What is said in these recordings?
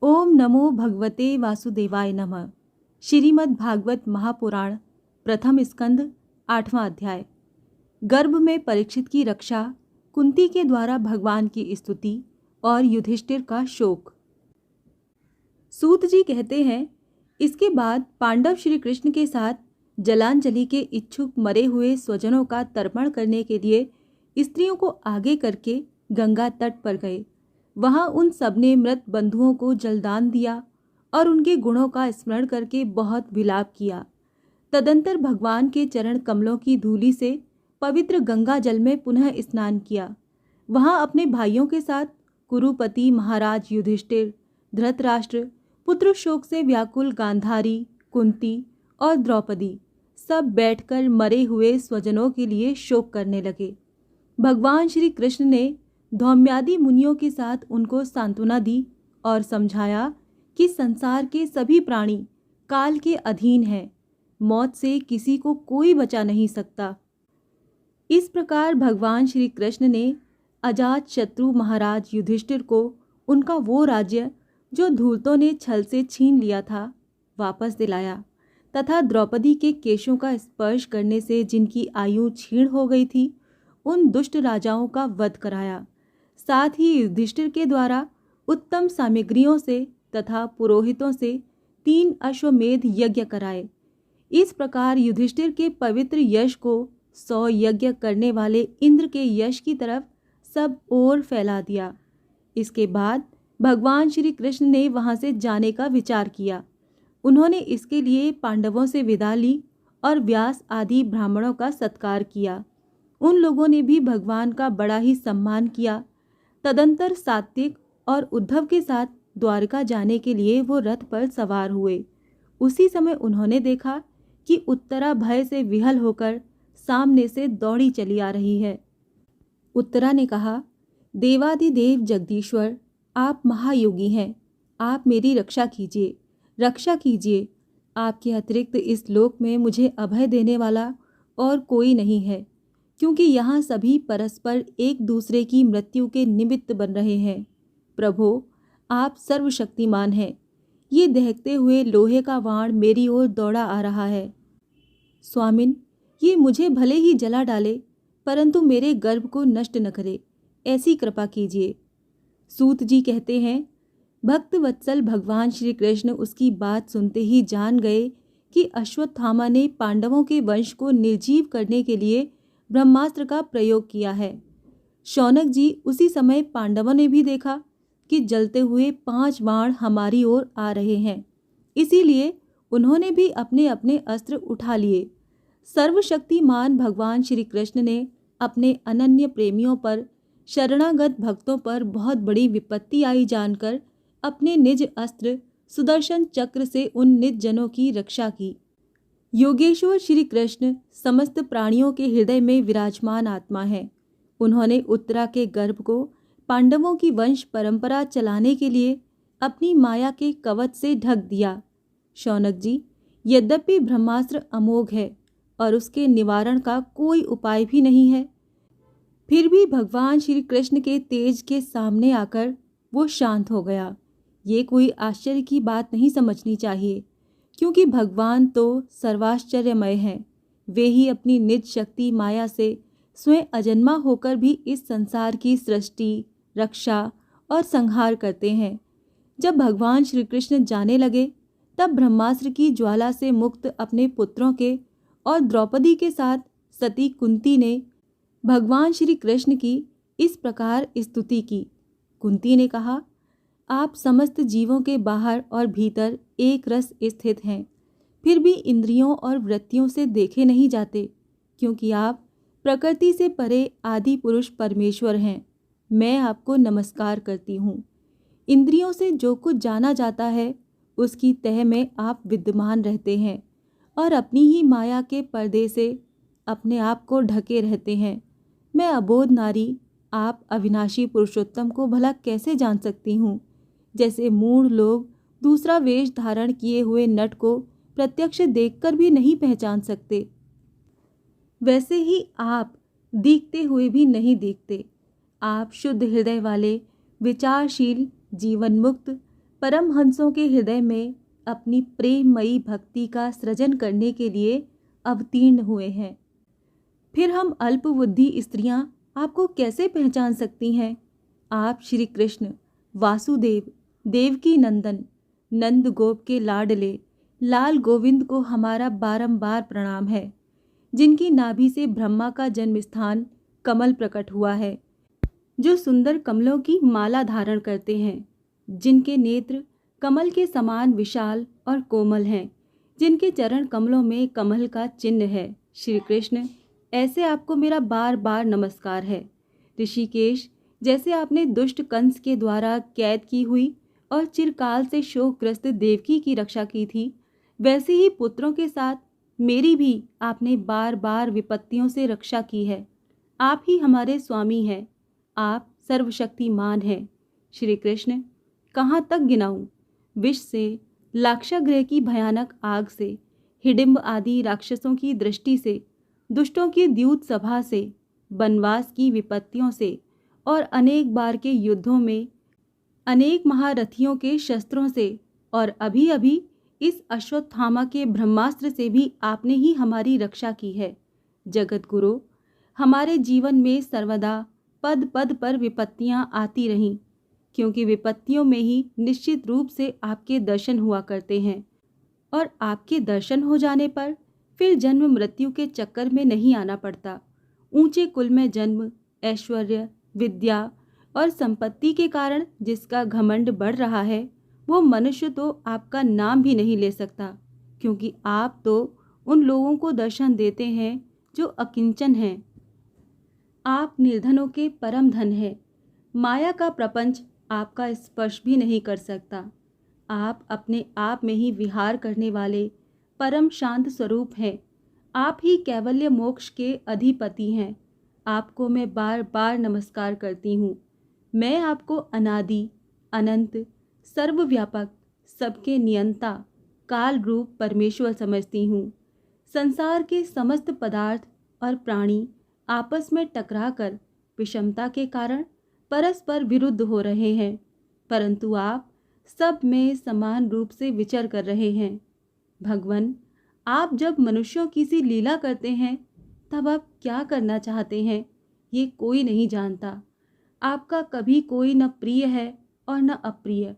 ओम नमो भगवते वासुदेवाय नमः। श्रीमद् भागवत महापुराण प्रथम स्कंद 8वां अध्याय। गर्भ में परीक्षित की रक्षा, कुंती के द्वारा भगवान की स्तुति और युधिष्ठिर का शोक। सूत जी कहते हैं, इसके बाद पांडव श्री कृष्ण के साथ जलांजलि के इच्छुक मरे हुए स्वजनों का तर्पण करने के लिए स्त्रियों को आगे करके गंगा तट पर गए। वहां उन सबने मृत बंधुओं को जलदान दिया और उनके गुणों का स्मरण करके बहुत विलाप किया। तदंतर भगवान के चरण कमलों की धूलि से पवित्र गंगा जल में पुनः स्नान किया। वहां अपने भाइयों के साथ कुरुपति महाराज युधिष्ठिर, धृतराष्ट्र, पुत्र शोक से व्याकुल गांधारी, कुंती और द्रौपदी सब बैठकर मरे हुए स्वजनों के लिए शोक करने लगे। भगवान श्री कृष्ण ने धौम्यादि मुनियों के साथ उनको सांत्वना दी और समझाया कि संसार के सभी प्राणी काल के अधीन हैं, मौत से किसी को कोई बचा नहीं सकता। इस प्रकार भगवान श्री कृष्ण ने अजात शत्रु महाराज युधिष्ठिर को उनका वो राज्य जो धूर्तों ने छल से छीन लिया था वापस दिलाया तथा द्रौपदी के केशों का स्पर्श करने से जिनकी आयु क्षीण हो गई थी उन दुष्ट राजाओं का वध कराया। साथ ही युधिष्ठिर के द्वारा उत्तम सामग्रियों से तथा पुरोहितों से 3 अश्वमेध यज्ञ कराए। इस प्रकार युधिष्ठिर के पवित्र यश को 100 यज्ञ करने वाले इंद्र के यश की तरफ सब ओर फैला दिया। इसके बाद भगवान श्री कृष्ण ने वहां से जाने का विचार किया। उन्होंने इसके लिए पांडवों से विदा ली और व्यास आदि ब्राह्मणों का सत्कार किया। उन लोगों ने भी भगवान का बड़ा ही सम्मान किया। तदंतर सात्विक और उद्धव के साथ द्वारका जाने के लिए वो रथ पर सवार हुए। उसी समय उन्होंने देखा कि उत्तरा भय से विहल होकर सामने से दौड़ी चली आ रही है। उत्तरा ने कहा, देवादिदेव जगदीश्वर, आप महायोगी हैं, आप मेरी रक्षा कीजिए, रक्षा कीजिए। आपके अतिरिक्त इस लोक में मुझे अभय देने वाला और कोई नहीं है, क्योंकि यहाँ सभी परस्पर एक दूसरे की मृत्यु के निमित्त बन रहे हैं। प्रभो, आप सर्वशक्तिमान हैं। ये दहकते हुए लोहे का वाण मेरी ओर दौड़ा आ रहा है। स्वामिन, ये मुझे भले ही जला डाले, परंतु मेरे गर्भ को नष्ट न करे, ऐसी कृपा कीजिए। सूत जी कहते हैं, भक्त वत्सल भगवान श्री कृष्ण उसकी बात सुनते ही जान गए कि अश्वत्थामा ने पांडवों के वंश को निर्जीव करने के लिए ब्रह्मास्त्र का प्रयोग किया है। शौनक जी, उसी समय पांडवों ने भी देखा कि जलते हुए 5 बाण हमारी ओर आ रहे हैं, इसीलिए उन्होंने भी अपने अपने अस्त्र उठा लिए। सर्वशक्तिमान भगवान श्री कृष्ण ने अपने अनन्य प्रेमियों पर, शरणागत भक्तों पर बहुत बड़ी विपत्ति आई जानकर अपने निज अस्त्र सुदर्शन चक्र से उन निज जनों की रक्षा की। योगेश्वर श्री कृष्ण समस्त प्राणियों के हृदय में विराजमान आत्मा है। उन्होंने उत्तरा के गर्भ को पांडवों की वंश परंपरा चलाने के लिए अपनी माया के कवच से ढक दिया। शौनक जी, यद्यपि ब्रह्मास्त्र अमोघ है और उसके निवारण का कोई उपाय भी नहीं है, फिर भी भगवान श्री कृष्ण के तेज के सामने आकर वो शांत हो गया। ये कोई आश्चर्य की बात नहीं समझनी चाहिए, क्योंकि भगवान तो सर्वाश्चर्यमय हैं। वे ही अपनी निज शक्ति माया से स्वयं अजन्मा होकर भी इस संसार की सृष्टि, रक्षा और संहार करते हैं। जब भगवान श्री कृष्ण जाने लगे, तब ब्रह्मास्त्र की ज्वाला से मुक्त अपने पुत्रों के और द्रौपदी के साथ सती कुंती ने भगवान श्री कृष्ण की इस प्रकार स्तुति की। कुंती ने कहा, आप समस्त जीवों के बाहर और भीतर एक रस स्थित हैं, फिर भी इंद्रियों और वृत्तियों से देखे नहीं जाते, क्योंकि आप प्रकृति से परे आदि पुरुष परमेश्वर हैं। मैं आपको नमस्कार करती हूँ। इंद्रियों से जो कुछ जाना जाता है उसकी तह में आप विद्यमान रहते हैं और अपनी ही माया के पर्दे से अपने आप को ढके रहते हैं। मैं अबोध नारी आप अविनाशी पुरुषोत्तम को भला कैसे जान सकती हूँ? जैसे मूढ़ लोग दूसरा वेश धारण किए हुए नट को प्रत्यक्ष देखकर भी नहीं पहचान सकते, वैसे ही आप दिखते हुए भी नहीं दिखते। आप शुद्ध हृदय वाले, विचारशील, जीवन मुक्त, परमहंसों के हृदय में अपनी प्रेममयी भक्ति का सृजन करने के लिए अवतीर्ण हुए हैं। फिर हम अल्पबुद्धि स्त्रियां आपको कैसे पहचान सकती हैं? आप श्री कृष्ण, वासुदेव, देवकी नंदन, नंद गोप के लाडले लाल गोविंद को हमारा बारंबार प्रणाम है, जिनकी नाभि से ब्रह्मा का जन्म स्थान कमल प्रकट हुआ है, जो सुंदर कमलों की माला धारण करते हैं, जिनके नेत्र कमल के समान विशाल और कोमल हैं, जिनके चरण कमलों में कमल का चिन्ह है। श्री कृष्ण, ऐसे आपको मेरा बार बार नमस्कार है। ऋषिकेश, जैसे आपने दुष्ट कंस के द्वारा कैद की हुई और चिरकाल से शोकग्रस्त देवकी की रक्षा की थी, वैसे ही पुत्रों के साथ मेरी भी आपने बार बार विपत्तियों से रक्षा की है। आप ही हमारे स्वामी हैं, आप सर्वशक्तिमान हैं। श्री कृष्ण, कहाँ तक गिनाऊं? विष से, लाक्षागृह की भयानक आग से, हिडिंब आदि राक्षसों की दृष्टि से, दुष्टों की द्यूत सभा से, वनवास की विपत्तियों से और अनेक बार के युद्धों में अनेक महारथियों के शस्त्रों से और अभी अभी इस अश्वत्थामा के ब्रह्मास्त्र से भी आपने ही हमारी रक्षा की है। जगत गुरु, हमारे जीवन में सर्वदा पद पद पर विपत्तियां आती रहीं, क्योंकि विपत्तियों में ही निश्चित रूप से आपके दर्शन हुआ करते हैं, और आपके दर्शन हो जाने पर फिर जन्म मृत्यु के चक्कर में नहीं आना पड़ता। ऊंचे कुल में जन्म, ऐश्वर्य, विद्या और संपत्ति के कारण जिसका घमंड बढ़ रहा है, वो मनुष्य तो आपका नाम भी नहीं ले सकता, क्योंकि आप तो उन लोगों को दर्शन देते हैं जो अकिंचन हैं। आप निर्धनों के परम धन हैं। माया का प्रपंच आपका स्पर्श भी नहीं कर सकता। आप अपने आप में ही विहार करने वाले परम शांत स्वरूप हैं। आप ही कैवल्य मोक्ष के अधिपति हैं। आपको मैं बार बार नमस्कार करती हूँ। मैं आपको अनादि, अनंत, सर्वव्यापक, सबके नियंता, काल रूप परमेश्वर समझती हूँ। संसार के समस्त पदार्थ और प्राणी आपस में टकराकर विषमता के कारण परस्पर विरुद्ध हो रहे हैं, परंतु आप सब में समान रूप से विचर कर रहे हैं। भगवान, आप जब मनुष्यों की सी लीला करते हैं, तब आप क्या करना चाहते हैं, ये कोई नहीं जानता। आपका कभी कोई न प्रिय है और न अप्रिय।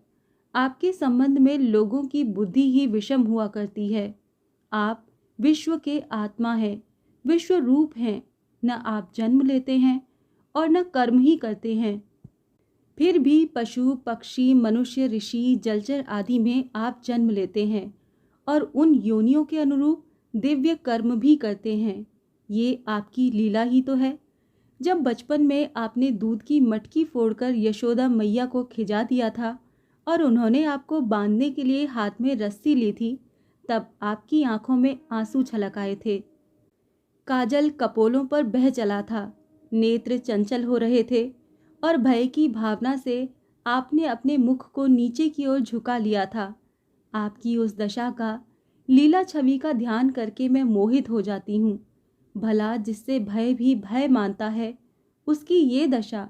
आपके संबंध में लोगों की बुद्धि ही विषम हुआ करती है। आप विश्व के आत्मा हैं, विश्व रूप हैं। न आप जन्म लेते हैं और न कर्म ही करते हैं। फिर भी पशु, पक्षी, मनुष्य, ऋषि, जलचर आदि में आप जन्म लेते हैं और उन योनियों के अनुरूप दिव्य कर्म भी करते हैं। ये आपकी लीला ही तो है। जब बचपन में आपने दूध की मटकी फोड़कर यशोदा मैया को खिजा दिया था और उन्होंने आपको बांधने के लिए हाथ में रस्सी ली थी, तब आपकी आंखों में आंसू छलक आए थे। काजल कपोलों पर बह चला था, नेत्र चंचल हो रहे थे और भय की भावना से आपने अपने मुख को नीचे की ओर झुका लिया था। आपकी उस दशा का, लीला छवि का ध्यान करके मैं मोहित हो जाती हूँ। भला जिससे भय भी भय मानता है, उसकी ये दशा।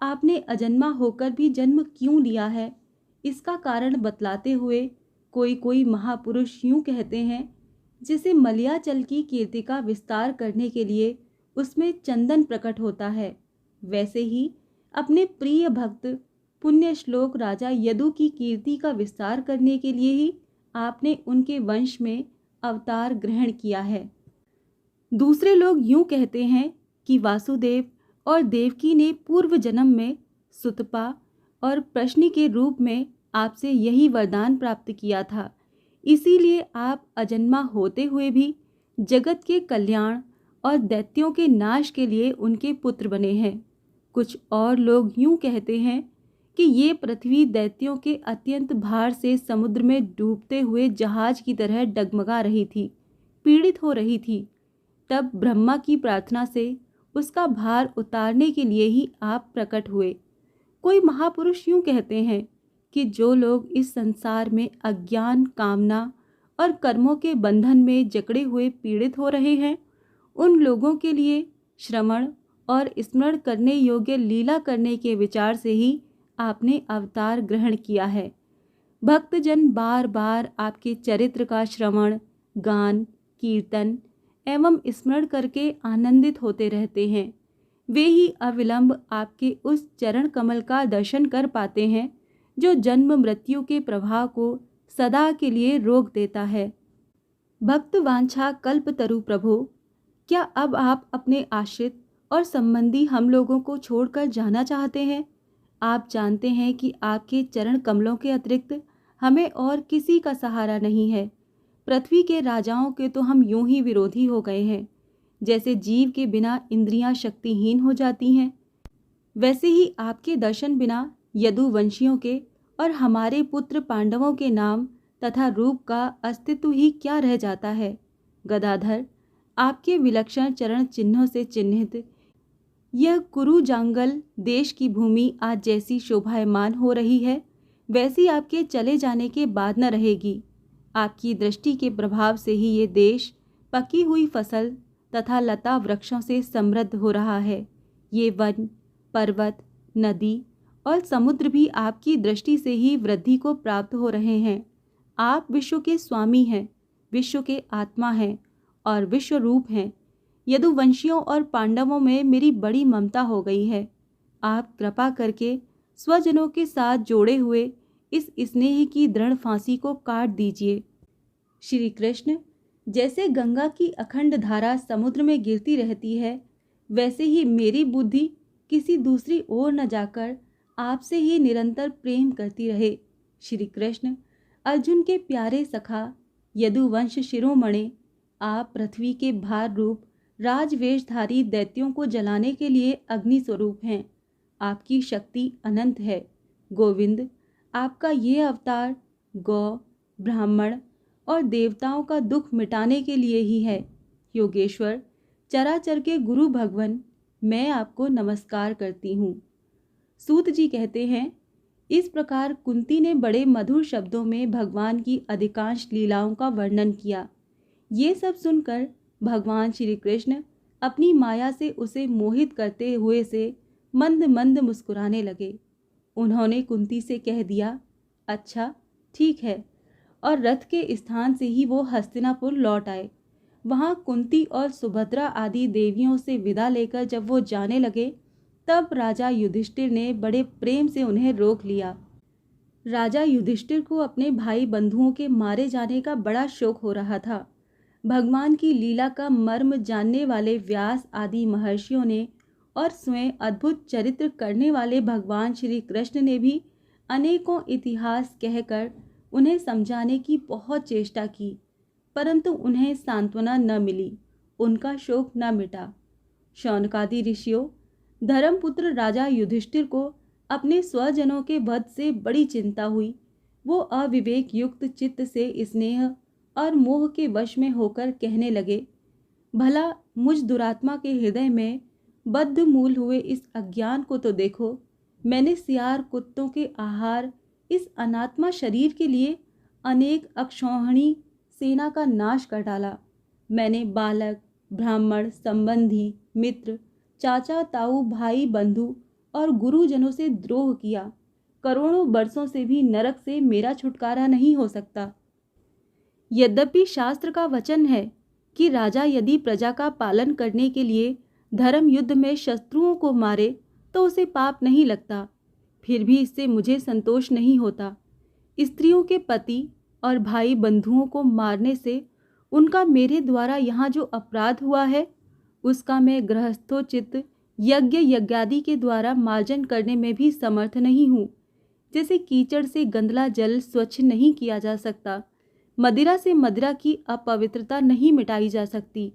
आपने अजन्मा होकर भी जन्म क्यों लिया है, इसका कारण बतलाते हुए कोई महापुरुष यूं कहते हैं, जिसे मलयाचल की कीर्ति का विस्तार करने के लिए उसमें चंदन प्रकट होता है, वैसे ही अपने प्रिय भक्त पुण्य श्लोक राजा यदु की कीर्ति का विस्तार करने के लिए ही आपने उनके वंश में अवतार ग्रहण किया है। दूसरे लोग यूं कहते हैं कि वासुदेव और देवकी ने पूर्व जन्म में सुतपा और प्रश्नि के रूप में आपसे यही वरदान प्राप्त किया था, इसीलिए आप अजन्मा होते हुए भी जगत के कल्याण और दैत्यों के नाश के लिए उनके पुत्र बने हैं। कुछ और लोग यूं कहते हैं कि ये पृथ्वी दैत्यों के अत्यंत भार से समुद्र में डूबते हुए जहाज की तरह डगमगा रही थी, पीड़ित हो रही थी। तब ब्रह्मा की प्रार्थना से उसका भार उतारने के लिए ही आप प्रकट हुए। कोई महापुरुष यूं कहते हैं कि जो लोग इस संसार में अज्ञान, कामना और कर्मों के बंधन में जकड़े हुए पीड़ित हो रहे हैं, उन लोगों के लिए श्रवण और स्मरण करने योग्य लीला करने के विचार से ही आपने अवतार ग्रहण किया है। भक्तजन बार बार आपके चरित्र का श्रवण, गान, कीर्तन एवं स्मरण करके आनंदित होते रहते हैं। वे ही अविलंब आपके उस चरण कमल का दर्शन कर पाते हैं जो जन्म मृत्यु के प्रवाह को सदा के लिए रोक देता है। भक्त वांछा कल्पतरु प्रभो, क्या अब आप अपने आश्रित और संबंधी हम लोगों को छोड़कर जाना चाहते हैं? आप जानते हैं कि आपके चरण कमलों के अतिरिक्त हमें और किसी का सहारा नहीं है। पृथ्वी के राजाओं के तो हम यूं ही विरोधी हो गए हैं। जैसे जीव के बिना इंद्रियां शक्तिहीन हो जाती हैं, वैसे ही आपके दर्शन बिना यदुवंशियों के और हमारे पुत्र पांडवों के नाम तथा रूप का अस्तित्व ही क्या रह जाता है। गदाधर, आपके विलक्षण चरण चिन्हों से चिन्हित यह कुरु जांगल देश की भूमि आज जैसी शोभायमान हो रही है, वैसी आपके चले जाने के बाद न रहेगी। आपकी दृष्टि के प्रभाव से ही ये देश पकी हुई फसल तथा लता वृक्षों से समृद्ध हो रहा है। ये वन, पर्वत, नदी और समुद्र भी आपकी दृष्टि से ही वृद्धि को प्राप्त हो रहे हैं। आप विश्व के स्वामी हैं, विश्व के आत्मा हैं और विश्व रूप हैं। यदुवंशियों और पांडवों में मेरी बड़ी ममता हो गई है। आप कृपा करके स्वजनों के साथ जोड़े हुए इस स्नेह की दृढ़ फांसी को काट दीजिए। श्री कृष्ण, जैसे गंगा की अखंड धारा समुद्र में गिरती रहती है, वैसे ही मेरी बुद्धि किसी दूसरी ओर न जाकर आपसे ही निरंतर प्रेम करती रहे। श्री कृष्ण, अर्जुन के प्यारे सखा, यदुवंश शिरोमणे, आप पृथ्वी के भार रूप राजवेशधारी दैत्यों को जलाने के लिए अग्नि स्वरूप हैं। आपकी शक्ति अनंत है। गोविंद, आपका ये अवतार गौ, ब्राह्मण और देवताओं का दुख मिटाने के लिए ही है। योगेश्वर, चराचर के गुरु भगवन, मैं आपको नमस्कार करती हूँ। सूत जी कहते हैं, इस प्रकार कुंती ने बड़े मधुर शब्दों में भगवान की अधिकांश लीलाओं का वर्णन किया। ये सब सुनकर भगवान श्री कृष्ण अपनी माया से उसे मोहित करते हुए से मंद मंद मुस्कुराने लगे। उन्होंने कुंती से कह दिया, अच्छा ठीक है, और रथ के स्थान से ही वो हस्तिनापुर लौट आए। वहाँ कुंती और सुभद्रा आदि देवियों से विदा लेकर जब वो जाने लगे, तब राजा युधिष्ठिर ने बड़े प्रेम से उन्हें रोक लिया। राजा युधिष्ठिर को अपने भाई बंधुओं के मारे जाने का बड़ा शोक हो रहा था। भगवान की लीला का मर्म जानने वाले व्यास आदि महर्षियों ने और स्वयं अद्भुत चरित्र करने वाले भगवान श्री कृष्ण ने भी अनेकों इतिहास कहकर उन्हें समझाने की बहुत चेष्टा की, परंतु उन्हें सांत्वना न मिली, उनका शोक न मिटा। शौनकादि ऋषियों, धर्मपुत्र राजा युधिष्ठिर को अपने स्वजनों के वध से बड़ी चिंता हुई। वो अविवेक युक्त चित्त से स्नेह और मोह के वश में होकर कहने लगे, भला मुझ दुरात्मा के हृदय में बद्ध मूल हुए इस अज्ञान को तो देखो। मैंने सियार कुत्तों के आहार इस अनात्मा शरीर के लिए अनेक अक्षौहिणी सेना का नाश कर डाला। मैंने बालक, ब्राह्मण, संबंधी, मित्र, चाचा, ताऊ, भाई, बंधु और गुरुजनों से द्रोह किया। करोड़ों वर्षों से भी नरक से मेरा छुटकारा नहीं हो सकता। यद्यपि शास्त्र का वचन है कि राजा यदि प्रजा का पालन करने के लिए धर्म युद्ध में शत्रुओं को मारे तो उसे पाप नहीं लगता, फिर भी इससे मुझे संतोष नहीं होता। स्त्रियों के पति और भाई बंधुओं को मारने से उनका मेरे द्वारा यहाँ जो अपराध हुआ है, उसका मैं गृहस्थोचित यज्ञ यज्ञादि के द्वारा मार्जन करने में भी समर्थ नहीं हूँ। जैसे कीचड़ से गंदला जल स्वच्छ नहीं किया जा सकता, मदिरा से मदिरा की अपवित्रता नहीं मिटाई जा सकती,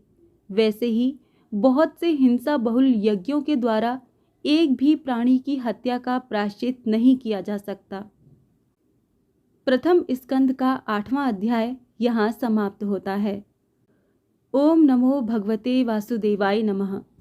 वैसे ही बहुत से हिंसा बहुल यज्ञों के द्वारा एक भी प्राणी की हत्या का प्रायश्चित नहीं किया जा सकता। प्रथम स्कंद का 8वां अध्याय यहाँ समाप्त होता है। ओम नमो भगवते वासुदेवाय नमः।